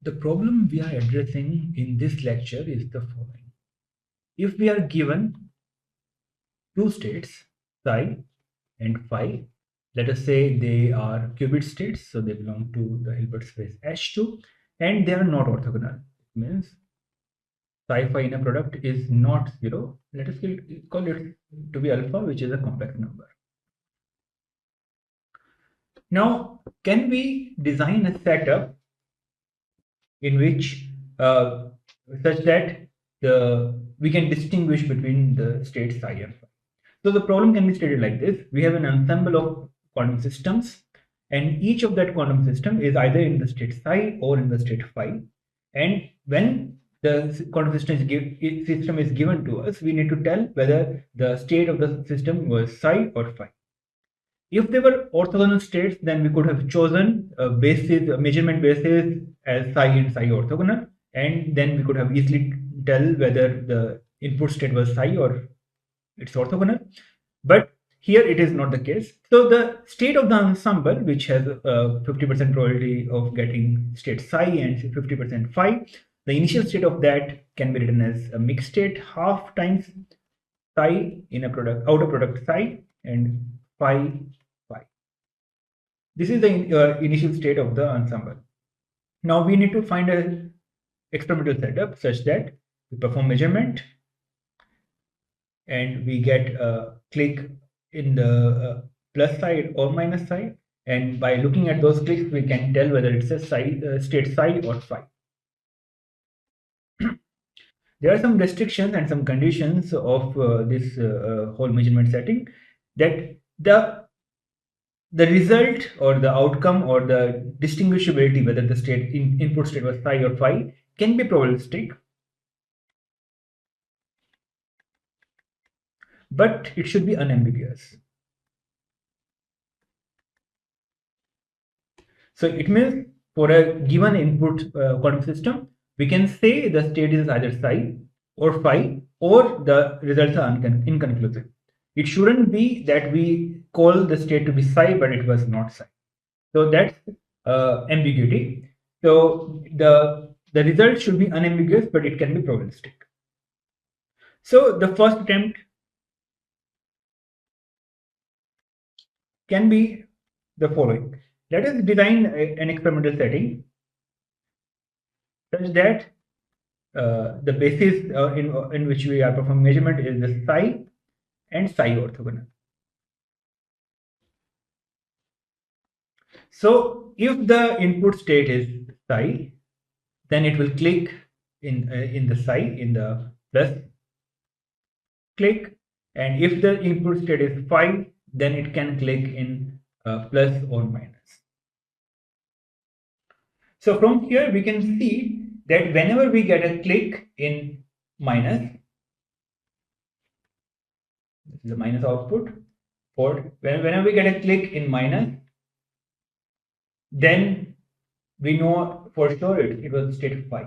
The problem we are addressing in this lecture is the following. If we are given two states, psi and phi, let us say they are qubit states, so they belong to the Hilbert space H2, and they are not orthogonal. It means psi phi inner product is not zero. Let us call it to be alpha, which is a complex number. Now, can we design a setup in which such that we can distinguish between the states psi and phi? So the problem can be stated like this. We have an ensemble of quantum systems, and each of that quantum system is either in the state psi or in the state phi. And when the quantum system is given to us, we need to tell whether the state of the system was psi or phi. If they were orthogonal states, then we could have chosen a measurement basis as psi and psi orthogonal, and then we could have easily tell whether the input state was psi or it's orthogonal. But here it is not the case. So the state of the ensemble, which has a 50% probability of getting state psi and 50% phi, the initial state of that can be written as a mixed state, half times psi in a outer product psi and phi phi. This is the initial state of the ensemble. Now we need to find a experimental setup such that we perform measurement and we get a click in the plus side or minus side, and by looking at those clicks we can tell whether it's a state psi or phi. There are some restrictions and some conditions of this whole measurement setting, that the result or the outcome or the distinguishability whether the input state was psi or phi can be probabilistic, but it should be unambiguous. So it means for a given input quantum system, we can say the state is either psi or phi, or the results are inconclusive. It shouldn't be that we call the state to be psi, but it was not psi. So that's ambiguity. So the result should be unambiguous, but it can be probabilistic. So the first attempt can be the following. Let us design an experimental setting such that the basis in which we are performing measurement is the psi and psi orthogonal. So if the input state is psi, then it will click in the psi, in the plus click, and if the input state is phi, then it can click in plus or minus. So from here we can see that whenever we get a click in minus, this is the minus output, or whenever we get a click in minus, then we know for sure it was state phi.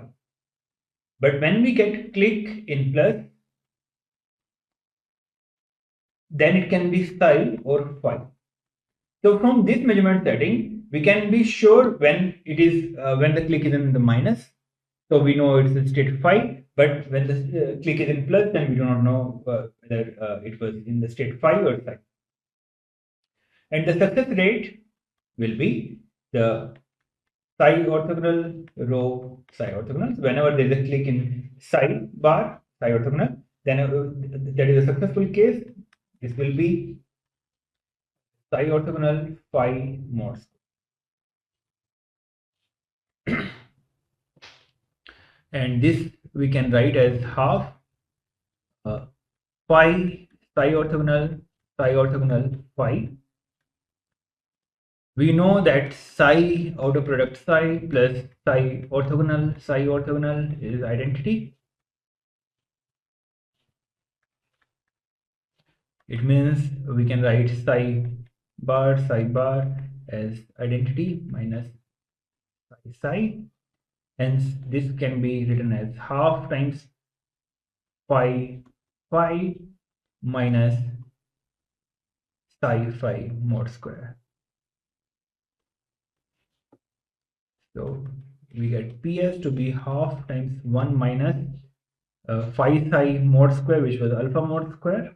But when we get click in plus, then it can be psi or phi. So from this measurement setting, we can be sure when it is when the click is in the minus, so we know it's a state phi. But when the click is in plus, then we do not know whether it was in the state phi or psi. And the success rate will be the psi orthogonal rho psi orthogonal. So whenever there is a click in psi bar psi orthogonal, then that is a successful case. This will be psi orthogonal phi mod. And this we can write as half phi psi orthogonal phi. We know that psi outer product psi plus psi orthogonal is identity. It means we can write psi bar as identity minus psi. Hence, this can be written as half times phi minus psi mod square. So we get PS to be half times 1 minus phi psi mod square, which was alpha mod square.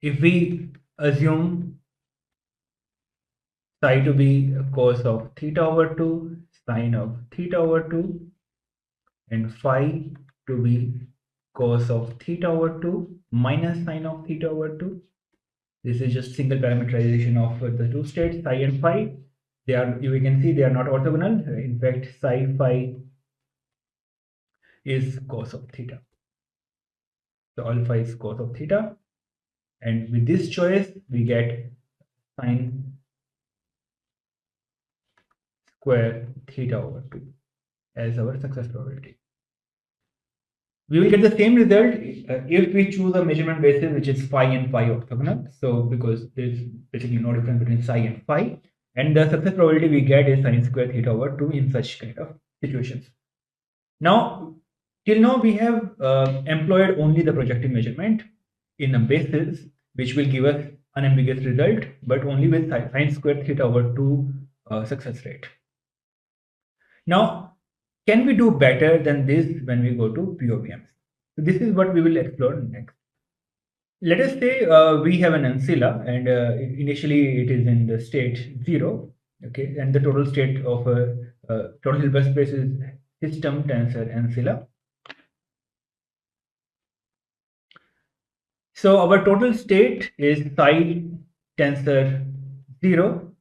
If we assume psi to be cos of theta over 2, sine of theta over 2, and phi to be cos of theta over 2 minus sine of theta over 2. This is just single parameterization of the two states, psi and phi. They are, you can see they are not orthogonal. In fact, psi phi is cos of theta. So alpha is cos of theta. And with this choice, we get sine square theta over 2 as our success probability. We will get the same result if we choose a measurement basis which is phi and phi orthogonal. So because there is basically no difference between psi and phi, and the success probability we get is sine square theta over 2 in such kind of situations. Now, till now we have employed only the projective measurement in a basis which will give us unambiguous result, but only with sine square theta over 2 success rate. Now, can we do better than this when we go to POVMs? So this is what we will explore next. Let us say we have an ancilla, and initially it is in the state 0, okay, and the total state of a total Hilbert space is system tensor ancilla. So our total state is psi tensor 0,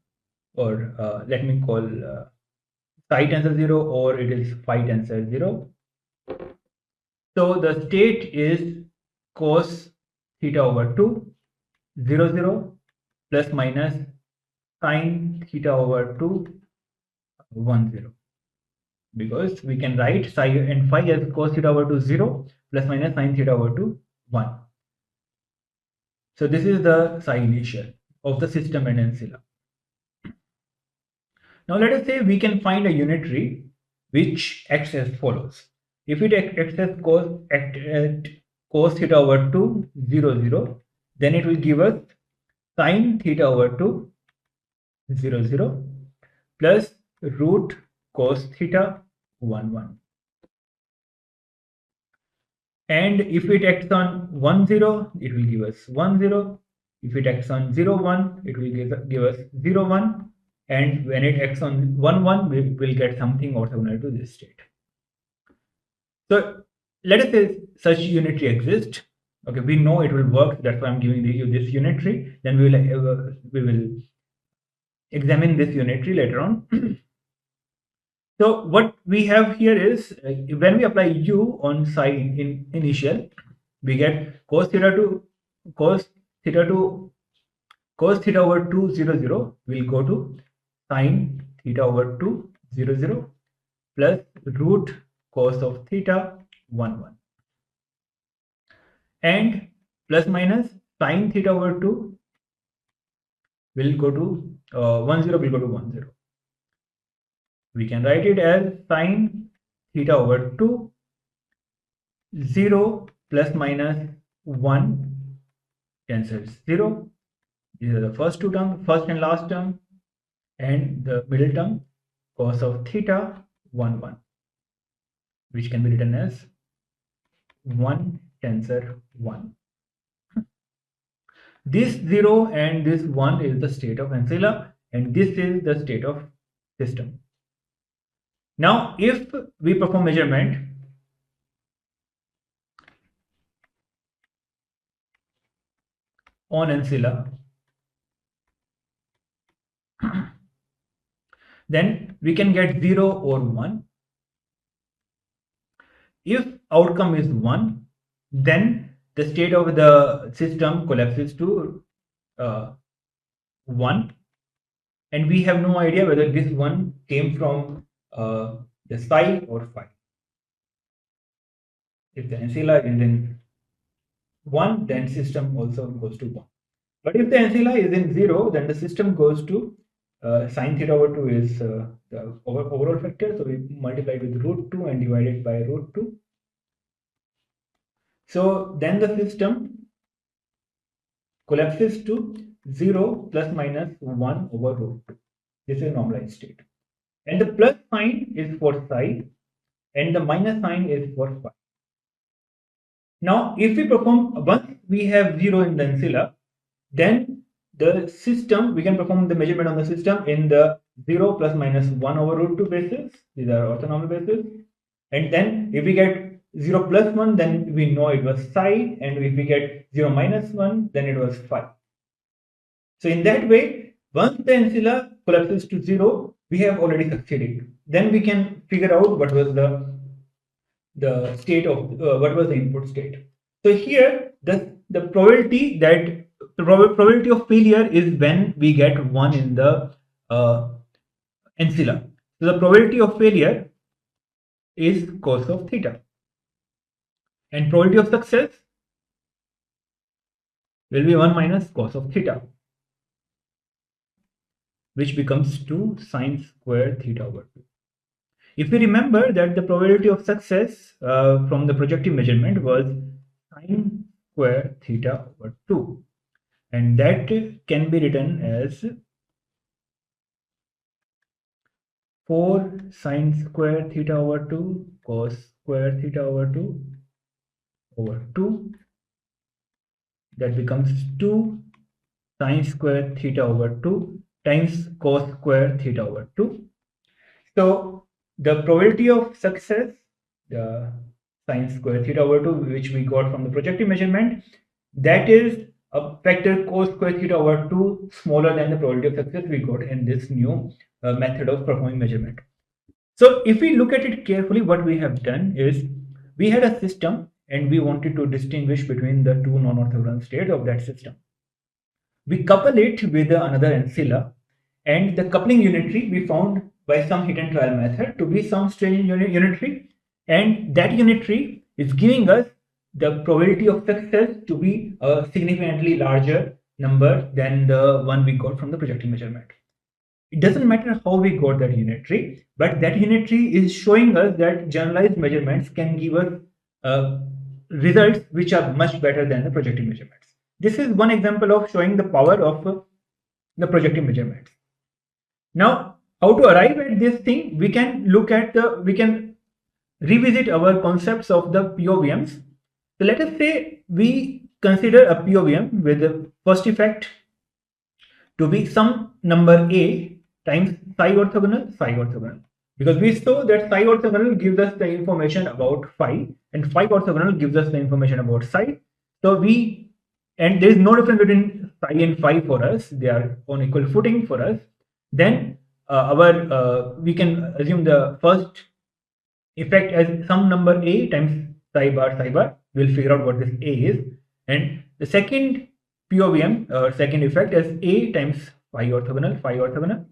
or let me call psi tensor 0, or it is phi tensor 0. So the state is cos theta over 2, 0, 0, plus minus sine theta over 2, 1, 0. Because we can write psi and phi as cos theta over 2, 0, plus minus sine theta over 2, 1. So this is the psi initial of the system and ancilla. Now let us say we can find a unitary which acts as follows. If it acts as cos theta over 2, 0, 0, then it will give us sine theta over 2, 0, 0, plus root cos theta 1, 1. And if it acts on 1, 0, it will give us 1, 0. If it acts on 0, 1, it will give us 0, 1. And when it acts on 1, 1, we will get something orthogonal to this state. So let us say such unitary exists. Okay, we know it will work. That's why I'm giving you this unitary. Then we will examine this unitary later on. So what we have here is when we apply u on psi in initial, we get cos theta to cos theta to cos theta over 2, 0, 0 will go to sine theta over 2, 0, 0 plus root cos of theta 1, 1, and plus minus sine theta over 2 will go to 1, 0 will go to 1, 0. We can write it as sine theta over 2, 0 plus minus 1 cancels 0. These are the first two terms, first and last term, and the middle term cos of theta 1, 1, which can be written as 1 tensor 1. This 0 and this 1 is the state of ancilla, and this is the state of system. Now, if we perform measurement on ancilla, then we can get 0 or 1. If outcome is 1, then the state of the system collapses to 1, and we have no idea whether this 1 came from the psi or phi. If the ancilla is in 1, then system also goes to 1. But if the ancilla is in 0, then the system goes to sine theta over 2 is the overall factor. So we multiply it with root 2 and divide it by root 2. So then the system collapses to 0 plus minus 1 over root 2. This is normalized state. And the plus sign is for psi and the minus sign is for phi. Now, if we perform, once we have 0 in the ancilla, then the system, we can perform the measurement on the system in the 0 plus minus 1 over root 2 basis. These are orthonormal basis. And then if we get 0 plus 1, then we know it was psi. And if we get 0 minus 1, then it was phi. So in that way, once the ancilla collapses to 0, we have already succeeded. Then we can figure out what was the state of what was the input state. So here the probability that the probability of failure is when we get 1 in the ancilla. So the probability of failure is cos of theta, and probability of success will be 1 minus cos of theta, which becomes 2 sine square theta over 2. If we remember that the probability of success from the projective measurement was sine square theta over 2, and that can be written as 4 sine square theta over 2 cos square theta over 2 over 2. That becomes 2 sine square theta over 2 times cos square theta over 2. So the probability of success, the sine square theta over 2, which we got from the projective measurement, that is a factor cos square theta over 2 smaller than the probability of success we got in this new method of performing measurement. So if we look at it carefully, what we have done is we had a system and we wanted to distinguish between the two non-orthogonal states of that system. We couple it with another ancilla, and the coupling unitary we found by some hit and trial method to be some strange unitary, and that unitary is giving us the probability of success to be a significantly larger number than the one we got from the projective measurement. It doesn't matter how we got that unitary, but that unitary is showing us that generalized measurements can give us results which are much better than the projective measurements. This is one example of showing the power of the projective measurements. Now, how to arrive at this thing? We can look at we can revisit our concepts of the POVMs. So let us say we consider a POVM with the first effect to be some number A times psi orthogonal, because we saw that psi orthogonal gives us the information about phi and phi orthogonal gives us the information about psi. So and there is no difference between psi and phi for us, they are on equal footing for us. Then we can assume the first effect as some number A times psi bar. We'll figure out what this A is, and the second POVM or second effect as A times phi orthogonal,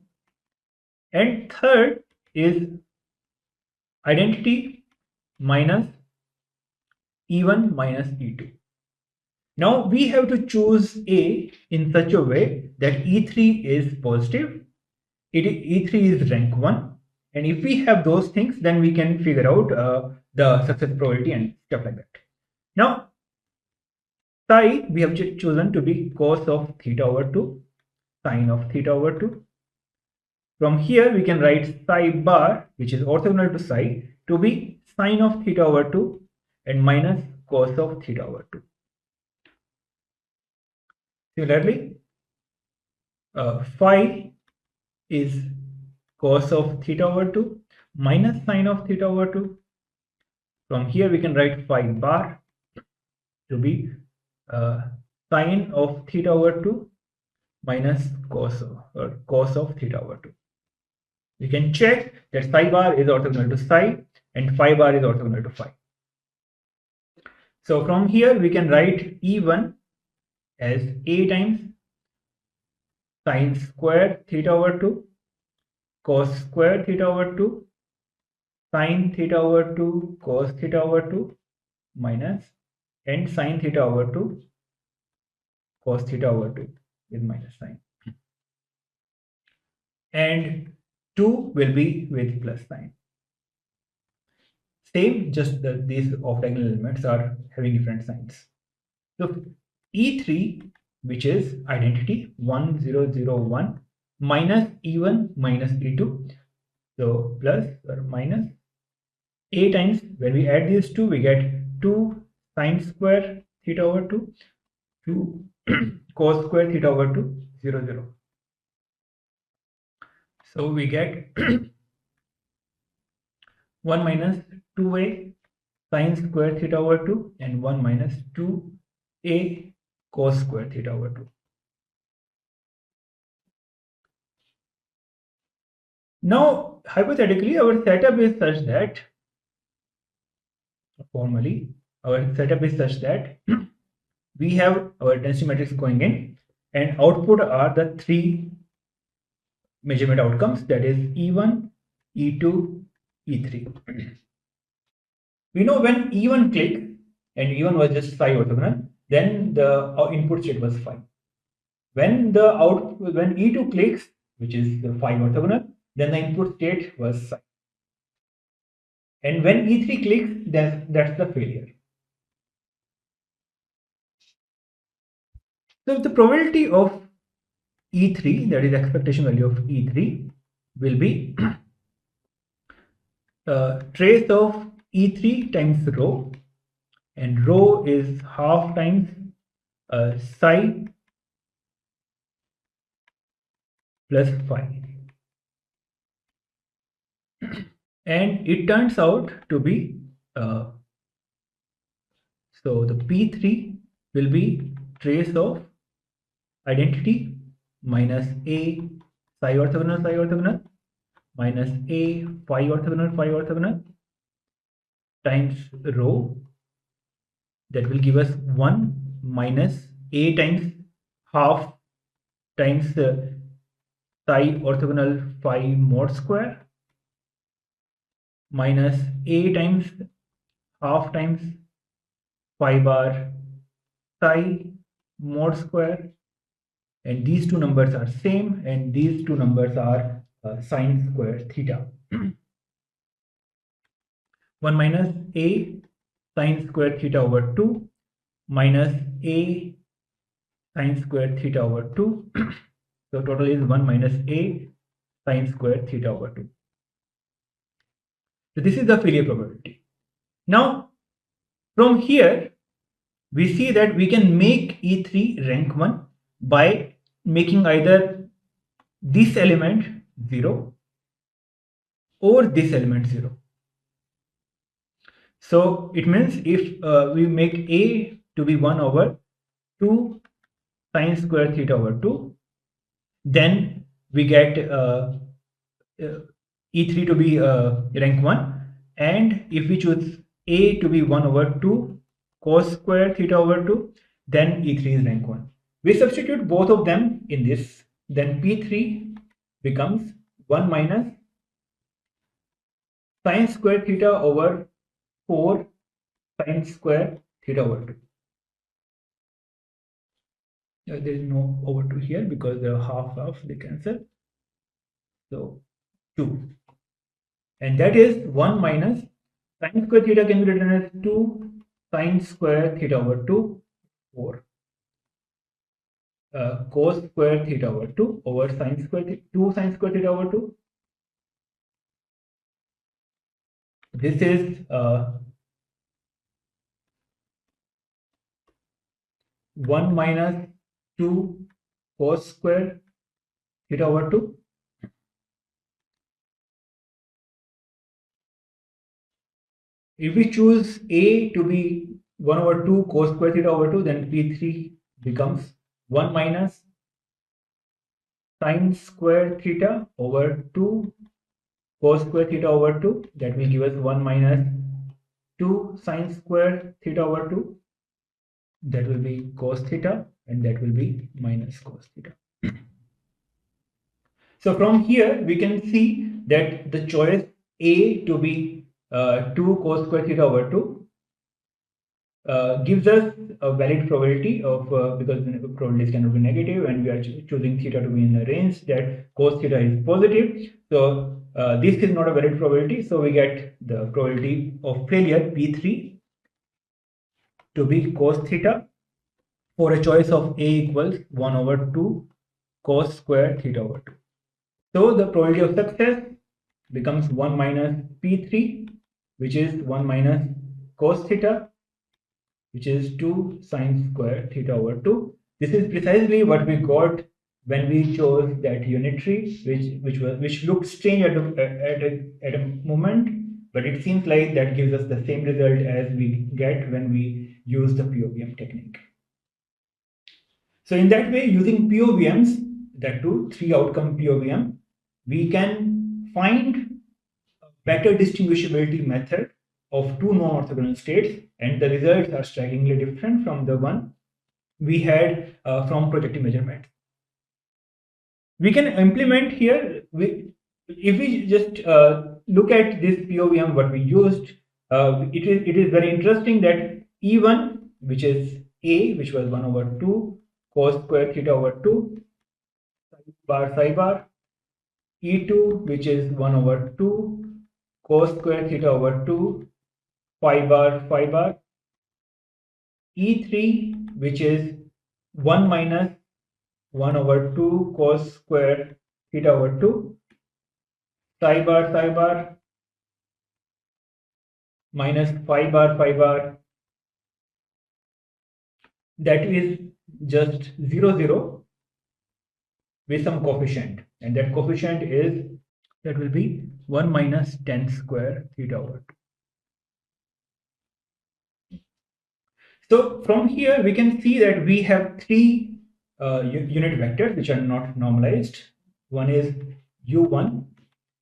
and third is identity minus E1 minus E2. Now we have to choose A in such a way that E3 is positive, E3 is rank 1, and if we have those things, then we can figure out the success probability and stuff like that. Now psi we have chosen to be cos of theta over 2, sine of theta over 2. From here we can write psi bar, which is orthogonal to psi, to be sine of theta over 2 and minus cos of theta over 2. Similarly, phi is cos of theta over 2 minus sine of theta over 2. From here we can write phi bar to be sine of theta over 2 minus cos of theta over 2. We can check that psi bar is orthogonal to psi and phi bar is orthogonal to phi. So from here we can write E1 as A times sine square theta over 2 cos square theta over 2 sine theta over 2 cos theta over 2 minus and sine theta over 2 cos theta over 2 with minus sign, and 2 will be with plus sign. Same, just these off-diagonal elements are having different signs. So E3, which is identity 1001, minus E1 minus E2. So plus or minus a times, when we add these two, we get 2 sine square theta over 2, 2 cos square theta over 2, 0, 0. So we get 1 minus 2a sine square theta over 2 and 1 minus 2a cos square theta over 2. Now, hypothetically, our setup is such that, formally, our setup is such that we have our density matrix going in, and output are the three measurement outcomes, that is E1, E2, E3. We know when E1 clicked, and E1 was just psi orthogonal, then the input state was phi. When E2 clicks, which is the phi orthogonal, then the input state was psi. And when E3 clicks, then that's the failure. So the probability of E3, that is expectation value of E3, will be trace of E3 times rho, and rho is half times psi plus phi. And it turns out to be, so the P3 will be trace of identity minus a psi orthogonal minus a phi orthogonal times rho, that will give us 1 minus a times half times psi orthogonal phi mod square minus a times half times phi bar psi mod square, and these two numbers are same, and these two numbers are sine square theta. 1 minus a sine square theta over 2 minus a sine square theta over 2. So total is 1 minus a sine square theta over 2. So this is the failure probability. Now from here we see that we can make E3 rank 1 by making either this element 0 or this element 0. So it means if we make a to be 1 over 2 sine square theta over 2, then we get E3 to be rank 1, and if we choose a to be 1 over 2 cos square theta over 2, then E3 is rank 1. We substitute both of them in this, then P3 becomes 1 minus sine square theta over 4 sine square theta over 2. There is no over 2 here because they are half they cancel. So 2. And that is 1 minus sine square theta can be written as 2 sine square theta over 2 or cos square theta over 2 over sine square 2 sine square theta over 2. This is 1 minus 2 cos square theta over 2. If we choose a to be 1 over 2 cos square theta over 2, then P3 becomes 1 minus sine square theta over 2 cos square theta over 2, that will give us 1 minus 2 sine square theta over 2, that will be cos theta, and that will be minus cos theta. So from here we can see that the choice a to be 2 cos square theta over 2 gives us a valid probability of, because probabilities cannot be negative and we are choosing theta to be in the range that cos theta is positive. So this is not a valid probability, so we get the probability of failure P3 to be cos theta for a choice of a equals 1 over 2 cos square theta over 2. So the probability of success becomes 1 minus P3, which is 1 minus cos theta, which is 2 sine square theta over 2. This is precisely what we got when we chose that unitary, which looked strange at a moment, but it seems like that gives us the same result as we get when we use the POVM technique. So in that way, using POVMs, that too 3-outcome POVM, we can find a better distinguishability method of two non-orthogonal states, and the results are strikingly different from the one we had from projective measurement. We can implement here, if we just look at this POVM what we used, it is very interesting that E1, which is A, which was 1 over 2 cos square theta over 2 bar psi bar, E2, which is 1 over 2 cos square theta over 2 phi bar, E3, which is 1 minus 1 over 2 cos square theta over 2 psi bar minus phi bar, that is just 0 0 with some coefficient, and that coefficient is, that will be 1 minus 10 square theta over 2. So from here we can see that we have three unit vectors which are not normalized. One is u1,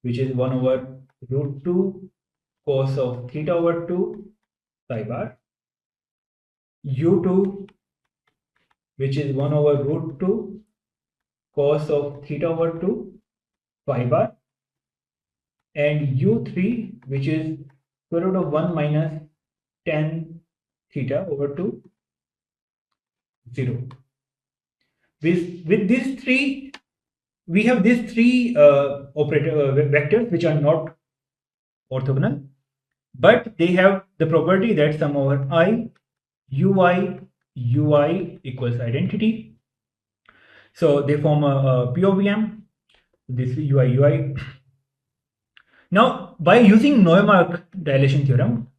which is 1 over root 2 cos of theta over 2 psi bar, u2, which is 1 over root 2 cos of theta over 2 phi bar, and u3, which is square root of 1 minus 10 theta over 2 0. With these three, we have these three vectors which are not orthogonal, but they have the property that sum over I, ui equals identity. So they form a POVM, this ui. Now, by using Neumark dilation theorem,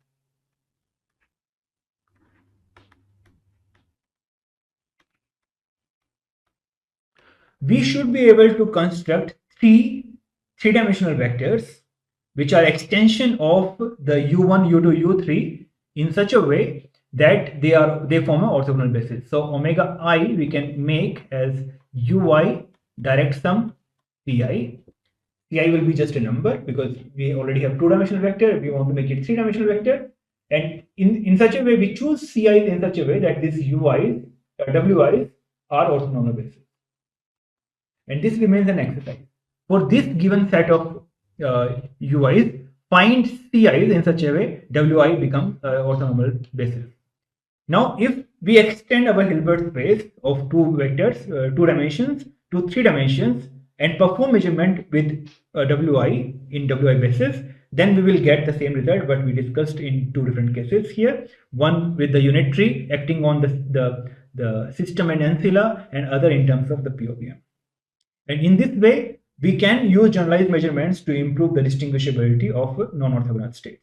we should be able to construct three-dimensional vectors which are extension of the u1, u2, u3 in such a way that they form an orthogonal basis. So omega I we can make as ui direct sum ci. Ci will be just a number because we already have two-dimensional vector. We want to make it three-dimensional vector, and in such a way we choose ci in such a way that these ui's, wi's are orthogonal basis. And this remains an exercise. For this given set of ui's, find ci's in such a way wi becomes orthonormal basis. Now, if we extend our Hilbert space of two vectors, two dimensions, to three dimensions, and perform measurement with wi in wi basis, then we will get the same result what we discussed in two different cases here. One with the unitary acting on the system and ancilla, and other in terms of the POVM. And in this way, we can use generalized measurements to improve the distinguishability of non-orthogonal states.